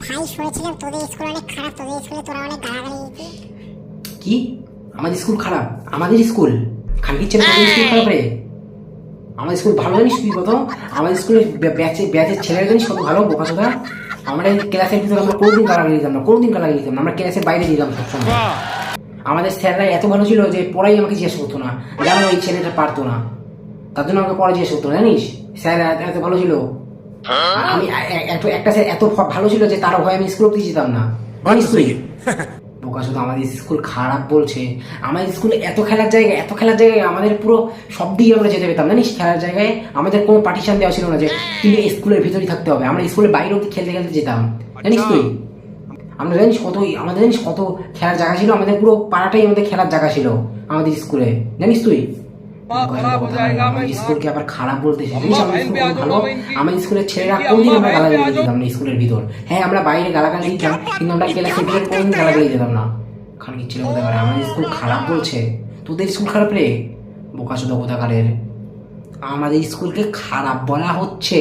ভাই শুনেছিলাম তোদের স্কুল অনেক খারাপ, তোদের স্কুলে তোরা অনেক গালাগালি দিতি। কি? আমাদের স্কুল খারাপ? আমাদের স্কুল খানকির ছেলে তোদের স্কুল খারাপ রে? আমাদের স্কুল ভালো জানিস তুই কত? আমাদের স্কুলের ব্যাচের ছেলেরা জানিস কত ভালো বোকা সোদা? আমরা ক্লাসের ভিতরে আমরা কোনোদিন গালাগালি দিতাম না, কোনোদিন গালাগালি দিতাম না, আমরা ক্লাসের বাইরে দিতাম সবসময়। আমাদের স্যাররা এত ভালো ছিল যে পড়াই আমাকে জিজ্ঞেস করতো না, জানো এই ছেলেটা পারতো না, তার জন্য আমাকে পড়া জিজ্ঞেস করতো না, জানিস? স্যার এত ভালো ছিল। আর আমি একটা স্যার এত ভালো ছিল যে তার ভয়ে আমি স্কুল অব্দি যেতাম না, জানিস তুই? বোকা শুধু আমাদের স্কুল খারাপ বলছে। আমাদের স্কুলে এত খেলার জায়গায় আমাদের পুরো সব দিকে আমরা যেতে পেতাম, জানিস? খেলার জায়গায় আমাদের কোনো পার্টিশন দেওয়া ছিল না যে তুমি স্কুলের ভিতরেই থাকতে হবে, আমরা স্কুলের বাইরে অব্দি খেলতে খেলতে যেতাম, জানিস তুই? আমরা জানিস কত খেলার জায়গা ছিল, আমাদের পুরো পাড়াটাই আমাদের খেলার জায়গা ছিল আমাদের স্কুলে, জানিস তুই? স্কুলকে আবার খারাপ বলতেছে, জানিস আমাদের স্কুল ভালো? আমাদের স্কুলের ছেলেরা কোনদিন আমরা গালাগালি দিতাম না স্কুলের ভিতর। হ্যাঁ, আমরা বাইরে গালাগালি দিতাম, কিন্তু আমরা ক্লাসের ভিতরে কোনদিন গালাগালি দিতাম না। খানকির ছেলে কোথাকার আমাদের স্কুল খারাপ বলছে? তোদের স্কুল খারাপ রে বোকা চোদা কোথাকারের? আমাদের স্কুলকে খারাপ বলা হচ্ছে?